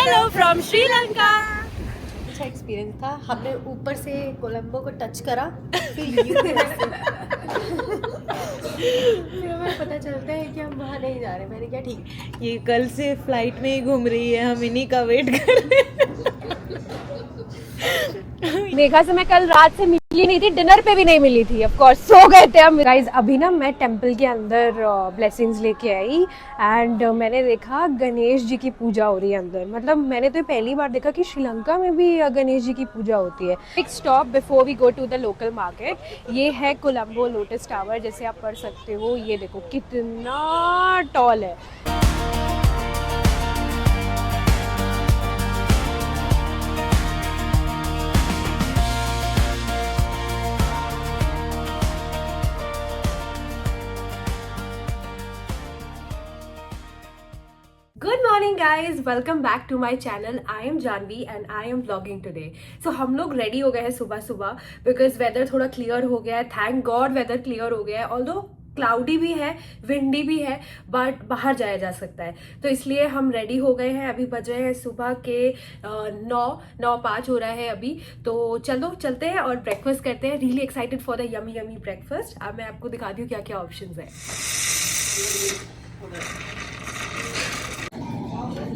Hello from Sri Lanka. अच्छा experience था। हमने ऊपर से कोलंबो को टच करा, फिर हमें पता चलता है कि हम वहाँ नहीं जा रहे। मैंने क्या ठीक, ये कल से फ्लाइट में ही घूम रही है, हम इन्हीं का वेट कर रहे हैं। मेघा से मैं कल रात से मिली नहीं थी, डिनर पे भी नहीं मिली थी, ऑफ कोर्स सो गए थे हम गाइस। अभी ना मैं टेंपल के अंदर ब्लेसिंग्स लेके आई एंड मैंने देखा गणेश जी की पूजा हो रही है अंदर। मतलब मैंने तो पहली बार देखा कि श्रीलंका में भी गणेश जी की पूजा होती है। एक stop before we go to the local market, ये है कोलंबो लोटस टावर, जैसे आप पढ़ सकते हो। ये देखो कितना टॉल है। Good morning guys, welcome back to my channel. I am Janvi and I am vlogging today. So हम लोग रेडी हो गए हैं सुबह सुबह बिकॉज वेदर थोड़ा क्लियर हो गया है। थैंक गॉड वेदर क्लियर हो गया है। ऑल्दो क्लाउडी भी है, विंडी भी है, बट बाहर जाया जा सकता है, तो इसलिए हम रेडी हो गए हैं। अभी बज रहे हैं सुबह के 9:05 हो रहा है अभी। तो चलो चलते हैं और ब्रेकफास्ट करते हैं। Really excited for the yummy yummy breakfast. अब मैं आपको दिखाती हूँ क्या क्या ऑप्शंस है।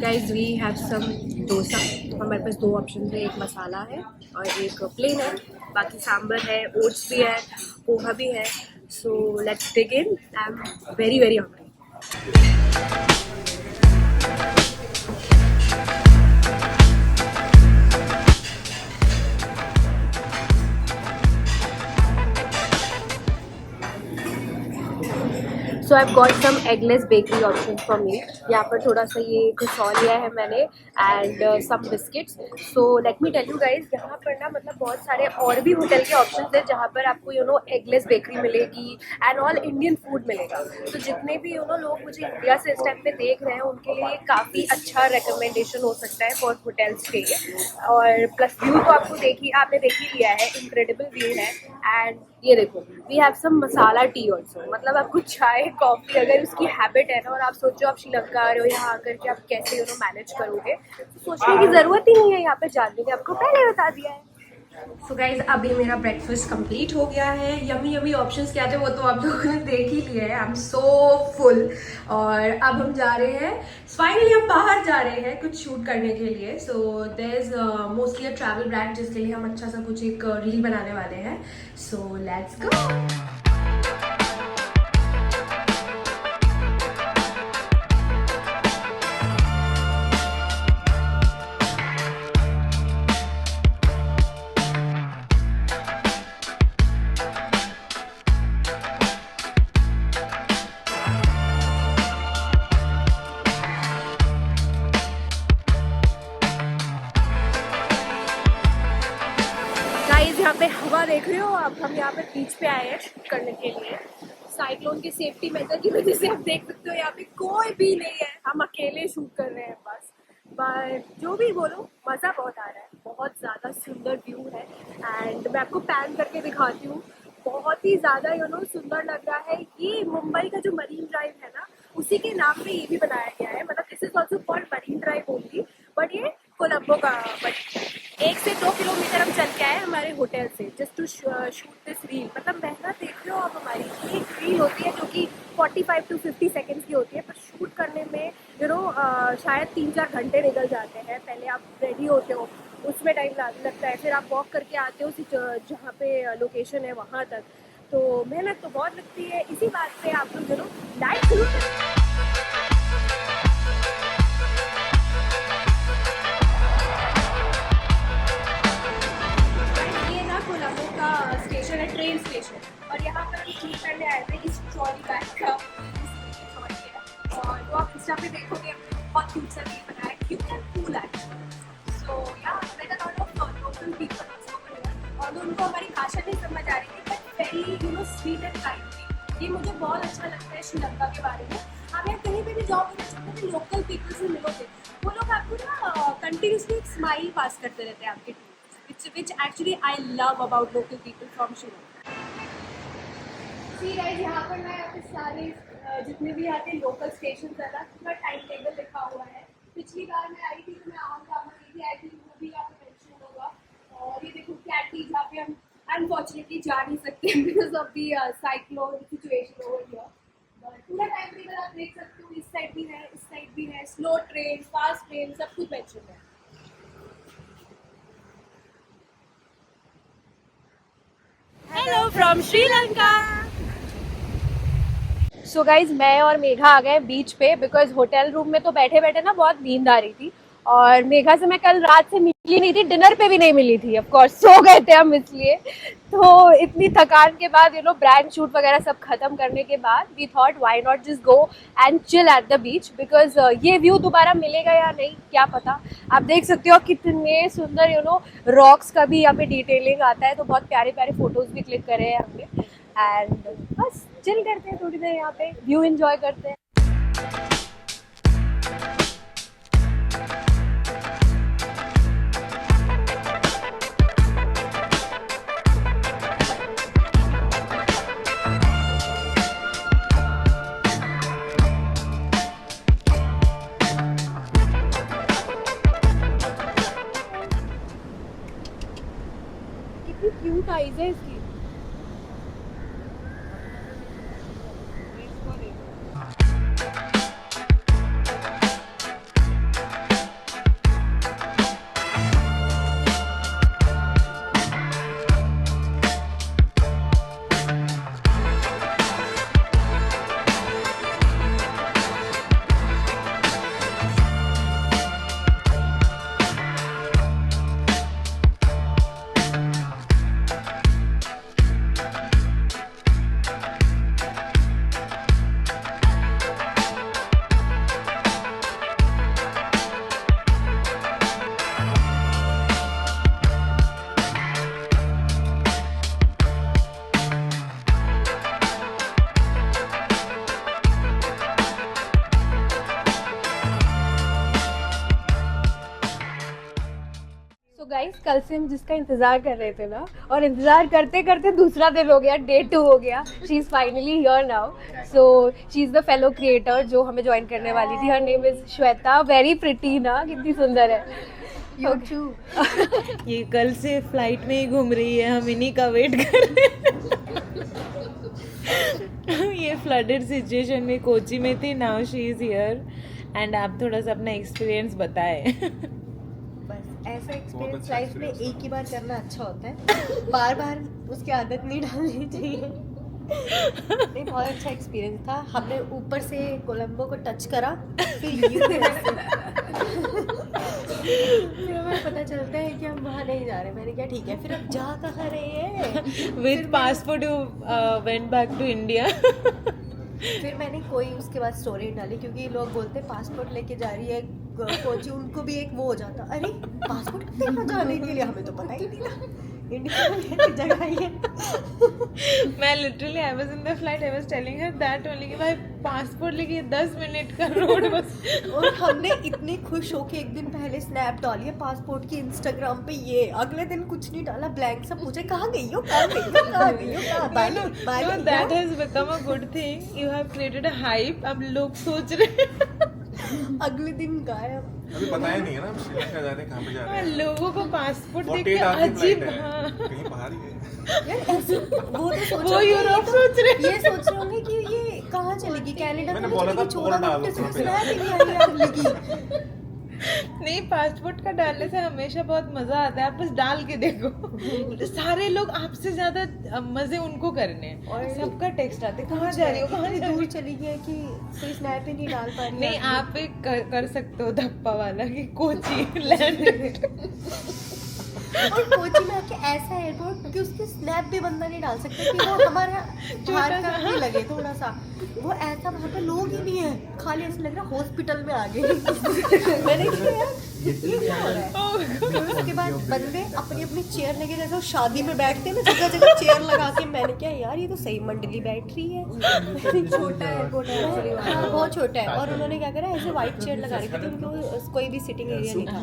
Guys we have some dosa. हमारे पास दो ऑप्शन है, एक मसाला है और एक प्लेन है। बाकी सांबर है, ओट्स भी है, पोहा भी है। So let's dig in. I am very very hungry. So I got some eggless bakery option for me. यहाँ पर थोड़ा सा ये खुशौ लिया है मैंने and some biscuits. So let me tell you guys, यहाँ पर ना मतलब बहुत सारे और भी होटल के ऑप्शंस है जहाँ पर आपको एगलेस बेकरी मिलेगी एंड ऑल इंडियन फूड मिलेगा। तो जितने भी लोग मुझे इंडिया से इस टाइम पे देख रहे हैं उनके लिए काफ़ी अच्छा रिकमेंडेशन हो सकता है फॉर होटल स्टे। और प्लस व्यू तो आपने देख ही लिया है, इनक्रेडिबल व्यू है। एंड ये देखो we have some masala tea also. मतलब आपको चाय कॉफ़ी अगर उसकी हैबिट है ना और आप सोचो आप श्रीलंका आ रहे हो, यहाँ आकर के आप कैसे मैनेज करोगे, तो सोचने की ज़रूरत ही नहीं है। यहाँ पे जानने ने आपको पहले बता दिया है। सो गाइज अभी मेरा ब्रेकफास्ट कंप्लीट हो गया है। यमी यमी ऑप्शंस क्या थे वो तो आप लोगों ने देख ही लिए हैं। I am so full. और अब हम जा रहे हैं, फाइनली हम बाहर जा रहे हैं कुछ शूट करने के लिए। So there is mostly a travel brand जिसके लिए हम अच्छा सा कुछ एक रील बनाने वाले हैं। So let's go. यहाँ पे हवा देख रहे हो आप, हम यहाँ पे बीच पे आए हैं शूट करने के लिए। साइक्लोन के सेफ्टी मेजर की वजह से आप देख सकते हो यहाँ पे कोई भी नहीं है, हम अकेले शूट कर रहे हैं बस। बट जो भी बोलो मज़ा बहुत आ रहा है, बहुत ज़्यादा सुंदर व्यू है। एंड मैं आपको पैन करके दिखाती हूँ, बहुत ही ज़्यादा सुंदर लग रहा है। ये मुंबई का जो मरीन ड्राइव है ना, उसी के नाम पे ये भी बनाया गया है। मतलब this is also called marine drive only, but ये कोलंबो का 1 से 2 किलोमीटर हम चल के आए हमारे होटल से just to shoot this reel. मतलब मेहनत देख रहे हो आप हमारी। एक रील होती है जो कि 45 to 50 सेकेंड्स की होती है, पर शूट करने में शायद 3-4 घंटे निकल जाते हैं। पहले आप रेडी होते हो, उसमें टाइम लगता है, फिर आप वॉक करके आते हो जहाँ पे लोकेशन है वहाँ तक। तो मेहनत तो बहुत लगती है। इसी बात पे आप लोग लाइक जरूर करें। कोलंबो का स्टेशन है, ट्रेन स्टेशन, और यहाँ पर हम शूट करने आए थे इस ट्रॉली बैग का। ट्रॉली है और वो आप इंस्टा पे देखोगे बहुत क्यूट सा रील बनाया है, cute and cool actually. So yeah met a lot of local people और उनको हमारी भाषा नहीं समझ आ रही थी, but very sweet and kindly. ये मुझे बहुत अच्छा लगता है श्रीलंका के बारे में। आप यहाँ कहीं पे भी जाओगे ना, जितने भी लोकल पीपल से मिलोगे वो लोग आपको ना कंटिन्यूसली एक स्माइल पास करते रहते हैं आपके, which actually I love about local people from Sri Lanka. See guys, यहाँ पर ना यहाँ पे सारे जितने भी यहाँ के लोकल स्टेशन है ना, पूरा टाइम टेबल लिखा हुआ है। पिछली बार मैं आई थी तो मैं अनफॉर्चुनेटली जा नहीं सकते because of the cyclone situation over here. पूरा टाइम टेबल आप देख सकते हो, इस साइड भी है, इस साइड भी है, स्लो ट्रेन, फास्ट ट्रेन, सब कुछ मेंशन है। Hello from Sri Lanka. So guys मैं और मेघा आ गए बीच पे बिकॉज होटल रूम में तो बैठे बैठे ना बहुत नींद आ रही थी, और मेघा से मैं कल रात से मिली नहीं थी, डिनर पे भी नहीं मिली थी, ऑफ कोर्स सो गए थे हम इसलिए। तो इतनी थकान के बाद ब्रांड शूट वगैरह सब खत्म करने के बाद we thought why not just go and chill at the beach, because ये व्यू दोबारा मिलेगा या नहीं क्या पता। आप देख सकते हो कितने सुंदर रॉक्स का भी यहाँ पे डिटेलिंग आता है, तो बहुत प्यारे प्यारे फोटोज भी क्लिक करे हैं हमने, एंड बस चिल करते हैं थोड़ी देर यहाँ पे, व्यू एंजॉय करते हैं। कितनी क्यूट आईज है इसकी। गाइस कल से हम जिसका इंतजार कर रहे थे ना, और इंतजार करते करते दूसरा दिन हो गया, डे 2 हो गया। She is finally here now, so she is the fellow creator जो हमें ज्वाइन करने वाली थी। Her name is Shweta, very pretty ना, कितनी सुंदर है। ये कल से फ्लाइट में ही घूम रही है, हम इन्हीं का वेट कर रहे हैं। ये फ्लडेड सिचुएशन में कोची में थी, now she is here, and आप थोड़ा सा अपना एक्सपीरियंस बताएं। ऐसा एक्सपीरियंस लाइफ में एक ही बार करना अच्छा होता है, बार बार उसकी आदत नहीं डालनी चाहिए। नहीं, बहुत अच्छा एक्सपीरियंस था। हमने ऊपर से कोलंबो को टच करा, फिर हमें पता चलता है कि हम वहाँ नहीं जा रहे। मैंने कहा ठीक है, फिर अब जा कहाँ रहे हैं। With passport you went back to India. फिर मैंने कोई उसके बाद स्टोरी डाली, क्योंकि लोग बोलते पासपोर्ट लेके जा रही है कोची, उनको भी एक वो हो जाता, अरे पासपोर्ट लेकर जाने के लिए हमें तो पता ही नहीं था इंडिया में जगह ही है। मैं literally I was in the flight, I was telling her that only कि भाई पासपोर्ट लेके 10 मिनट का रोड बस। और हमने इतने खुश होके एक दिन पहले स्नैप डाली है पासपोर्ट की इंस्टाग्राम पे, ये अगले दिन कुछ नहीं डाला, ब्लैंक सब पूछे कहाँ गई हो, कहाँ गई हो, कहाँ गई हो, कहाँ बाली। No, that has become a good thing. You have created a hype. अब लोग सोच रहे हैं। अगले दिन गायब। अभी पता ही नहीं है ना हम श्रीलंका जा रहे हैं, कहाँ पे जा रहे हैं। लोगों को पासपोर्ट देख 48 के आवर की अजीब, फ्लाइट है, हाँ, कहीं बाहर ही है। यार ऐसे वो तो सोच वो रहे यूरोप सोच रहे हैं। ये सोच रहे होंगे कि ये कहाँ चलेगी, कनाडा मैंने में बोला था चलेगी, पोल 14 डालो, घंटे कहाँ से पे स्नैप ही नहीं आई अगले की। नहीं, पासपोर्ट का डालने से हमेशा बहुत मजा आता है, आप बस डाल के देखो। सारे लोग आपसे ज्यादा मजे उनको करने हैं, और सबका टेक्स्ट आते कहाँ जा रही हो, कहाँ जा रही दूर हो। चली गई है कि कोई स्नैप ही नहीं डाल पा रही। नहीं, आप एक कर सकते हो धप्पा वाला कि कोची लैंड। और कोची में आके ऐसा एयरपोर्ट कि उसके स्नैप भी बंदा नहीं डाल सकता, कि वो हमारा बाहर का भी लगे थोड़ा सा, वो ऐसा वहाँ पे लोग ही नहीं है, खाली ऐसा लग रहा है हॉस्पिटल में आ गए। मैंने कहा यार ये क्या हो रहा है। फिर उसके बाद बंदे अपनी अपनी चेयर लगे, जैसे वो शादी में बैठते हैं ना, जगह जगह चेयर लगा के। मैंने क्या यार ये तो सही मंडली बैठ रही है। छोटा एयरपोर्ट है, हाँ बहुत छोटा है। और उन्होंने क्या करा, ऐसे व्हाइट चेयर लगा रखी थी, उनको कोई भी सिटिंग एरिया नहीं था,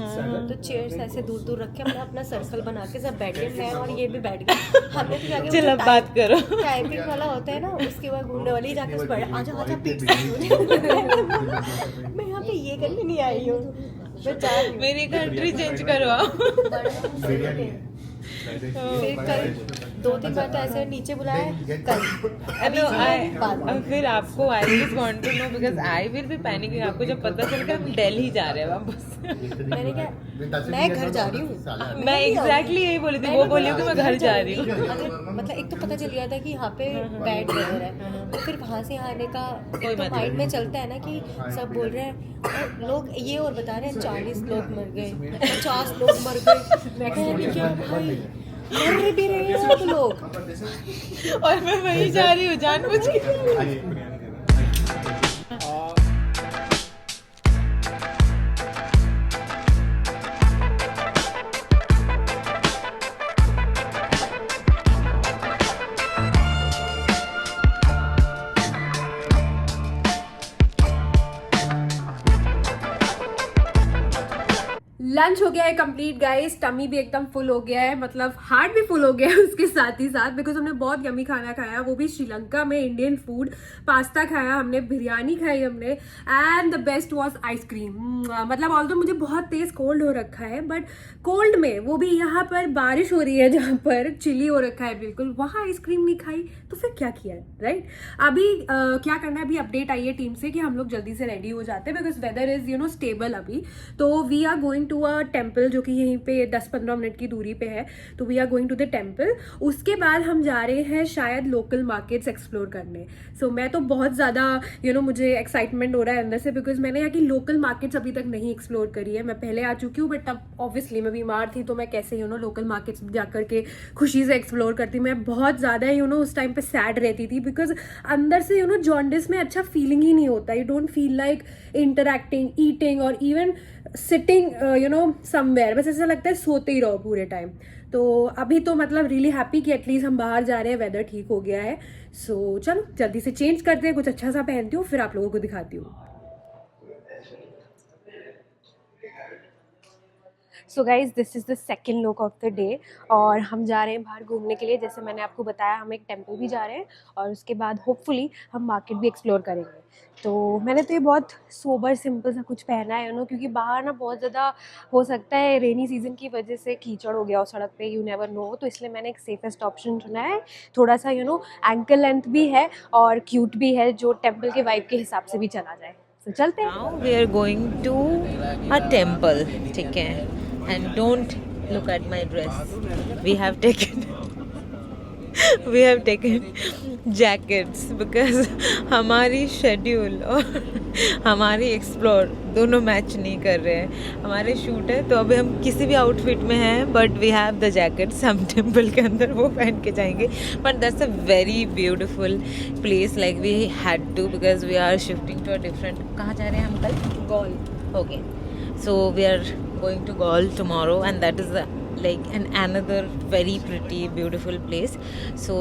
तो चेयर्स ऐसे दूर दूर रख के हमने अपना सर्कल बना के सब बैठ गए, मैं और ये भी बैठ गए। हमने तो क्या किया, चल अब बात करो। टाइमिंग वाला होता है ना, उसके बाद घूमने वाली जाके उस पर आजा आजा प्लीज। मैं यहाँ पे ये करने नहीं आई हूँ, मैं चाह रही हूँ। मेरी कंट्री चेंज करवाओ। फिर कल 2-3 बार तो ऐसे नीचे बुलाया कल। No, फिर आपको I just want to know because I will be panicking. आपको जब पता चल गया हम दिल्ली जा रहे हैं वापस। मैंने क्या, मैं घर जा रही हूँ। मैं एग्जैक्टली यही बोली थी, वो बोली कि मैं घर जा रही हूँ। अगर मतलब एक तो पता चल गया था कि यहाँ पे बैड वेदर है, तो फिर वहाँ से आने का एक तो माइंड में चलता है ना कि सब बोल रहे हैं और लोग ये और बता रहे हैं 40 लोग मर गए, 50 लोग मर गए। मैं कह रही क्या भाई, मर भी रहे हैं सब लोग और मैं वहीं जा रही हूँ जानबूझ के। लंच हो गया है कंप्लीट गाइस, टमी भी एकदम फुल हो गया है, मतलब हार्ट भी फुल हो गया है उसके साथ ही साथ, बिकॉज हमने बहुत यमी खाना खाया, वो भी श्रीलंका में इंडियन फूड। पास्ता खाया हमने, बिरयानी खाई हमने, and the best was ice cream. मतलब ऑल्दो मुझे बहुत तेज कोल्ड हो रखा है, बट कोल्ड में वो भी यहाँ पर बारिश हो रही है जहाँ पर चिली हो रखा है बिल्कुल, वहाँ आइसक्रीम नहीं खाई तो फिर क्या किया, राइट? अभी क्या करना है, अभी अपडेट आई है टीम से कि हम लोग जल्दी से रेडी हो जाते हैं बिकॉज वेदर इज स्टेबल अभी। तो we are going to a temple जो कि यहीं पे 10-15 मिनट की दूरी पे है, तो we are going to the temple. उसके बाद हम जा रहे हैं शायद लोकल मार्केट्स एक्सप्लोर करने। सो मैं तो बहुत ज़्यादा मुझे एक्साइटमेंट हो रहा है अंदर से, बिकॉज मैंने यहाँ की लोकल मार्केट्स अभी तक नहीं एक्सप्लोर करी है। मैं पहले आ चुकी हूँ बट अब ऑब्वियसली मैं बीमार थी, तो मैं कैसे लोकल मार्केट्स जाकर के खुशी से एक्सप्लोर करती। मैं बहुत ज़्यादा उस टाइम पे सैड रहती थी बिकॉज अंदर से जॉन्डिस में अच्छा फीलिंग ही नहीं होता। You don't feel like interacting, eating और इवन सिटिंग समवेयर, बस ऐसा लगता है सोते ही रहो पूरे टाइम। तो अभी तो मतलब रियली हैप्पी कि एटलीस्ट हम बाहर जा रहे हैं, वेदर ठीक हो गया है। सो चलो जल्दी से चेंज करते हैं, कुछ अच्छा सा पहनती हूँ, फिर आप लोगों को दिखाती हूँ। So guys this is the second look of the day, और हम जा रहे हैं बाहर घूमने के लिए। जैसे मैंने आपको बताया, हम एक टेम्पल भी जा रहे हैं और उसके बाद होपफुली हम मार्केट भी एक्सप्लोर करेंगे। तो मैंने तो ये बहुत सोबर सिंपल सा कुछ पहना है क्योंकि बाहर ना बहुत ज़्यादा हो सकता है रेनी सीजन की वजह से कीचड़ हो गया हो सड़क पे, यू नेवर नो। तो इसलिए मैंने एक सेफेस्ट ऑप्शन चुना है, थोड़ा सा एंकल लेंथ भी है और क्यूट भी है, जो टेम्पल के वाइब के हिसाब से भी चला जाए। तो चलते हैं। Now we are going to a temple, ठीक है? And don't look at my dress. We have taken jackets because हमारी शेड्यूल और हमारी एक्सप्लोर दोनों मैच नहीं कर रहे हैं। हमारे शूट है तो अभी हम किसी भी आउटफिट में हैं, but we have the jackets. हम टेम्पल के अंदर वो पहन के जाएंगे, but that's a very beautiful place, like we had to because we are shifting to a different. कहाँ जा रहे हैं हम कल? Galle. Okay, so we are going to Galle tomorrow and that is like another very pretty beautiful place. So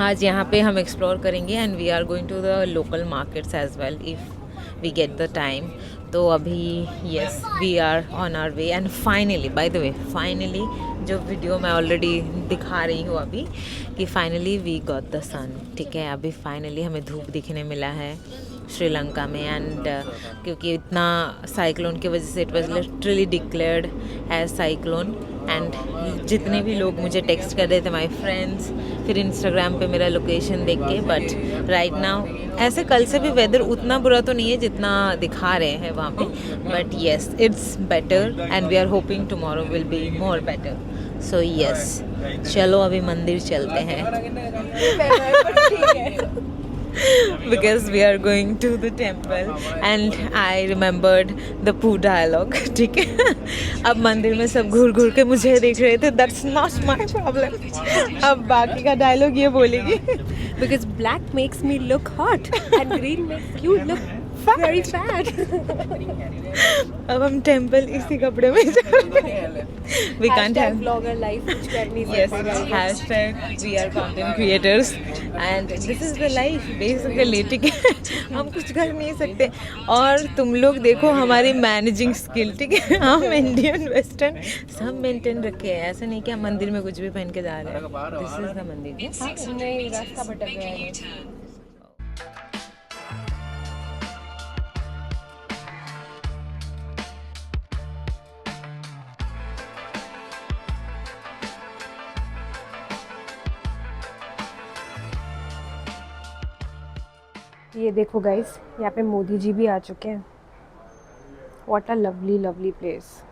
आज यहाँ पे हम एक्सप्लोर करेंगे and we are going to the local markets as well if we get the time. तो अभी yes we are on our way and finally, by the way, finally जो video मैं already दिखा रही हूँ अभी कि finally we got the sun, ठीक है? अभी फाइनली हमें धूप दिखने मिला है श्रीलंका में, एंड क्योंकि इतना साइक्लोन की वजह से it was literally declared as cyclone. And जितने भी लोग मुझे टेक्स्ट कर रहे थे, माय फ्रेंड्स, फिर इंस्टाग्राम पे मेरा लोकेशन देख के, बट राइट नाउ ऐसे कल से भी वेदर उतना बुरा तो नहीं है जितना दिखा रहे हैं वहाँ पे, but yes it's better and we are hoping tomorrow will be more better. So yes, चलो अभी मंदिर चलते हैं because we are going to the temple and I remembered the poo dialogue, ठीक है? अब मंदिर में सब घूर घूर के मुझे देख रहे थे, that's not my problem। अब बाकी का डायलॉग ये बोलेगी Because black makes me look hot and green makes you look very fat। अब हम टेम्पल इसी कपड़े में जा रहे हैं। We can't have vlogger life कुछ कर नहीं yes सकते। hashtag we are content creators and this is the life basically, ठीक है? हम कुछ कर नहीं सकते और तुम लोग देखो हमारी मैनेजिंग स्किल, ठीक है? हम इंडियन वेस्टर्न सब मेंटेन रखे हैं, ऐसा नहीं कि हम मंदिर में कुछ भी पहन के जा रहे हैं। दिस इज द मंदिर। नहीं, रास्ता भटक गया है। ये देखो गाइस, यहाँ पे मोदी जी भी आ चुके हैं। What a lovely lovely place.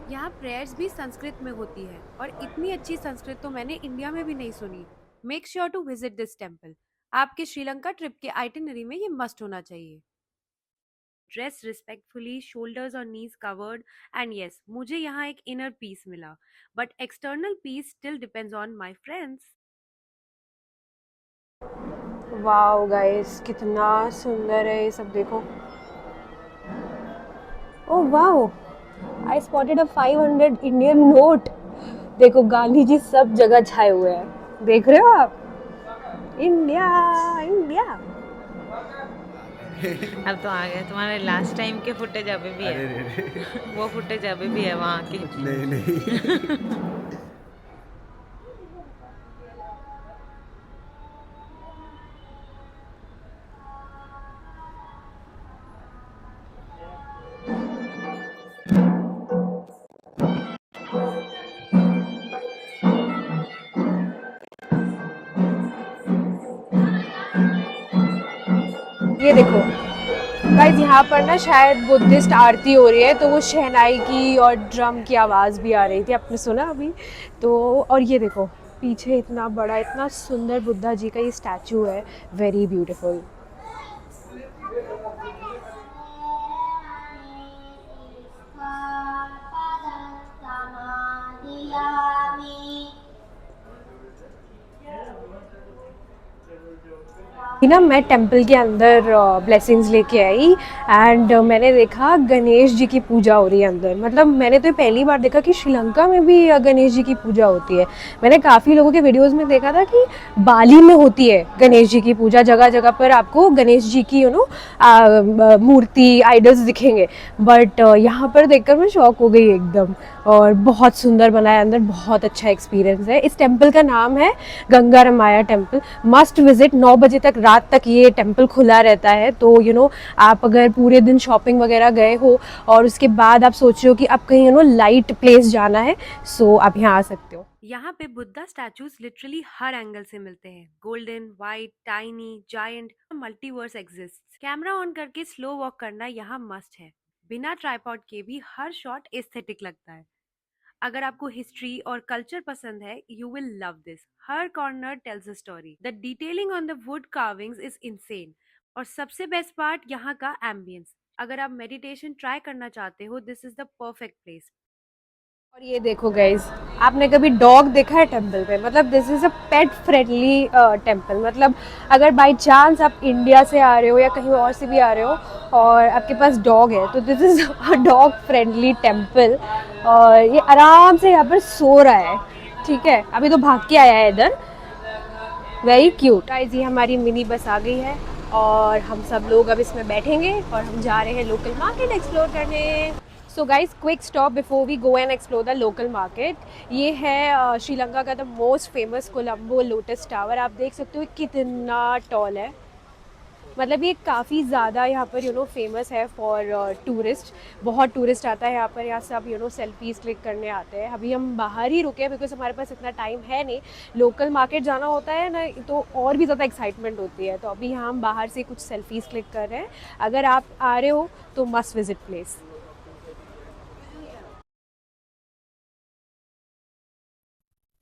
यहाँ प्रेयर्स भी संस्कृत में होती है और इतनी अच्छी संस्कृत तो मैंने इंडिया में भी नहीं सुनी। Make sure to visit this temple. आपके श्रीलंका ट्रिप के आइटिनरी में ये मस्ट होना चाहिए। ड्रेस रिस्पेक्टफुली, शोल्डर्स और नीज कवर्ड, एंड यस, मुझे यहाँ एक इनर पीस मिला, but external peace still depends on my friends. Wow guys, कितना सुंदर है ये सब, देखो। Oh wow, I spotted a 500 Indian note. देखो गांधी जी सब जगह छाए हुए हैं, देख रहे हो आप? India India. अब तो आ गए तुम्हारे लास्ट टाइम के फुटेज अभी भी है। वो फुटेज अभी भी है वहाँ की। नहीं नहीं ये देखो गाइस, यहाँ पर ना शायद बुद्धिस्ट आरती हो रही है, तो वो शहनाई की और ड्रम की आवाज़ भी आ रही थी, आपने सुना अभी तो। और ये देखो पीछे इतना बड़ा, इतना सुंदर बुद्धा जी का ये स्टैचू है, वेरी ब्यूटीफुल। ना मैं टेंपल के अंदर ब्लेसिंग्स लेके आई एंड मैंने देखा गणेश जी की पूजा हो रही है अंदर। मतलब मैंने तो पहली बार देखा कि श्रीलंका में भी गणेश जी की पूजा होती है। मैंने काफ़ी लोगों के वीडियोस में देखा था कि बाली में होती है गणेश जी की पूजा, जगह जगह पर आपको गणेश जी की मूर्ति, आइडल्स दिखेंगे, बट यहाँ पर देखकर मैं शॉक हो गई एकदम। और बहुत सुंदर बना है अंदर, बहुत अच्छा एक्सपीरियंस है। इस टेम्पल का नाम है Ganga Ramya temple, must visit. 9 बजे तक, रात तक ये टेम्पल खुला रहता है, तो आप अगर पूरे दिन शॉपिंग वगैरह गए हो और उसके बाद आप सोच रहे हो कि आप कहीं लाइट प्लेस जाना है, सो आप यहाँ आ सकते हो। यहाँ पे बुद्धा स्टैचूज लिटरली हर एंगल से मिलते हैं। Golden, white, tiny, giant, multiverse exist. Camera on करके स्लो वॉक करना यहाँ मस्ट है। बिना ट्राइपॉड के भी हर शॉट एस्थेटिक लगता है। अगर आपको हिस्ट्री और कल्चर पसंद है, you will love this. Her corner tales a story. The detailing on the wood carvings is insane. और सबसे बेस्ट पार्ट यहाँ का एम्बियंस। अगर आप मेडिटेशन ट्राई करना चाहते हो, this is the perfect place. और ये देखो गाइज, आपने कभी डॉग देखा है टेम्पल पे? मतलब this is a pet friendly temple. मतलब अगर बाय चांस आप इंडिया से आ रहे हो या कहीं और से भी आ रहे हो और आपके पास डॉग है, तो this is a dog friendly temple. और ये आराम से यहाँ पर सो रहा है, ठीक है? अभी तो भाग के आया है इधर, वेरी क्यूट। गाइज, ये हमारी मिनी बस आ गई है और हम सब लोग अब इसमें बैठेंगे और हम जा रहे हैं लोकल मार्केट एक्सप्लोर करने। So guys, quick stop before we go and explore the local market. ये है श्रीलंका का the most famous Colombo lotus tower. आप देख सकते हो कितना टॉल है। मतलब ये काफ़ी ज़्यादा यहाँ पर फेमस है फॉर टूरिस्ट। बहुत टूरिस्ट आता है यहाँ पर, यहाँ सब सेल्फीज़ क्लिक करने आते हैं। अभी हम बाहर ही रुके हैं बिकॉज हमारे पास इतना टाइम है नहीं। लोकल मार्केट जाना होता है ना, तो और भी ज़्यादा एक्साइटमेंट होती है। तो अभी यहाँ हम बाहर से कुछ सेल्फीज़ क्लिक कर रहे हैं। अगर आप आ रहे हो तो मस्ट विजिट प्लेस।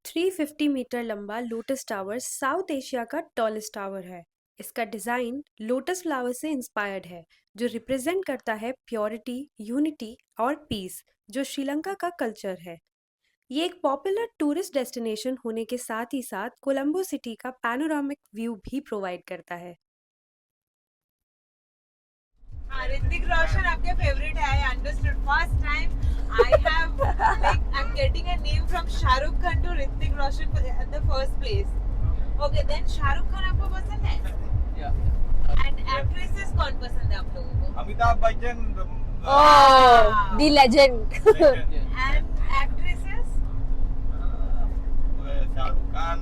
350 मीटर लंबा लोटस टावर साउथ एशिया का टॉलेस्ट टावर है। इसका डिज़ाइन लोटस फ्लावर से इंस्पायर्ड है, जो रिप्रेजेंट करता है प्योरिटी, यूनिटी और पीस, जो श्रीलंका का कल्चर है। ये एक पॉपुलर टूरिस्ट डेस्टिनेशन होने के साथ ही साथ कोलंबो सिटी का पैनोरामिक व्यू भी प्रोवाइड करता है। ऋतिक रोशन आपके फेवरेट है, I understood first time. I have I'm getting a name from Shahrukh Khan to Hrithik Roshan at the first place. Okay, then Shahrukh Khan आपको पसंद है? Yeah. And actresses कौन पसंद है आप लोगों को? Amitabh Bachchan Oh, the legend. And actresses? Shahrukh Khan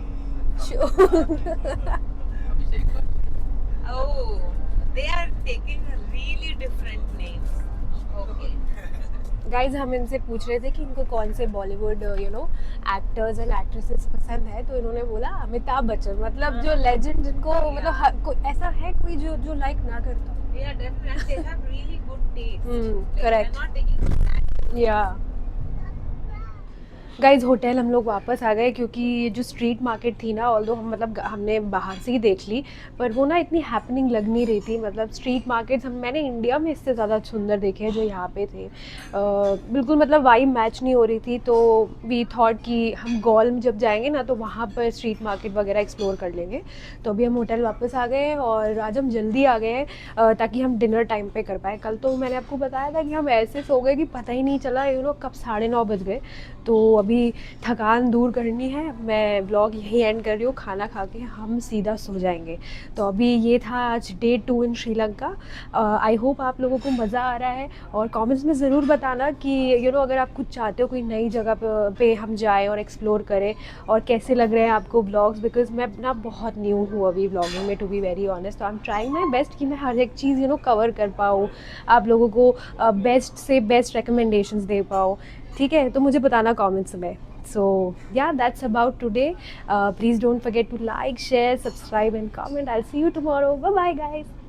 Oh, they are taking really different names. Okay. Guys हम इनसे पूछ रहे थे कि इनको कौन से बॉलीवुड एक्टर्स एंड एक्ट्रेसेस पसंद है, तो इन्होंने बोला अमिताभ बच्चन, मतलब जो लेजेंड, जिनको मतलब ऐसा है कोई जो लाइक ना करता। Yeah, definitely. They have really good taste. Correct. They're not taking yeah guys hotel हम लोग वापस आ गए, क्योंकि जो स्ट्रीट मार्केट थी ना, ऑल्दो हम मतलब हमने बाहर से ही देख ली, पर वो ना इतनी हैपनिंग लग नहीं रही थी। मतलब स्ट्रीट मार्केट्स मैंने इंडिया में इससे ज़्यादा सुंदर देखे हैं जो यहाँ पे थे। बिल्कुल मतलब वाइब मैच नहीं हो रही थी, तो वी थॉट कि हम गॉल में जब जाएंगे ना तो वहाँ पर स्ट्रीट मार्केट वगैरह एक्सप्लोर कर लेंगे। तो अभी हम होटल वापस आ गए हैं, और आज हम जल्दी आ गए हैं ताकि हम डिनर टाइम पे कर पाए। कल तो मैंने आपको बताया था कि हम ऐसे सो गए कि पता ही नहीं चला, कब 9:30 बज गए। तो अभी थकान दूर करनी है, मैं ब्लॉग यहीं एंड कर रही हूँ, खाना खा के हम सीधा सो जाएंगे। तो अभी ये था आज day 2 in Sri Lanka. I hope आप लोगों को मज़ा आ रहा है, और कमेंट्स में ज़रूर बताना कि अगर आप कुछ चाहते हो कोई नई जगह पे हम जाएं और एक्सप्लोर करें, और कैसे लग रहे हैं आपको ब्लॉग्स, बिकॉज मैं ना बहुत न्यू हूँ अभी ब्लॉगिंग में, टू बी वेरी ऑनेस्ट। तो I am trying my best कि मैं हर एक चीज़ कवर कर पाऊँ, आप लोगों को बेस्ट से बेस्ट रिकमेंडेशंस दे पाऊँ। ठीक है, तो मुझे बताना कमेंट्स में। So yeah, that's about today. Please don't forget to like, share, subscribe and comment. I'll see you tomorrow. Bye bye guys.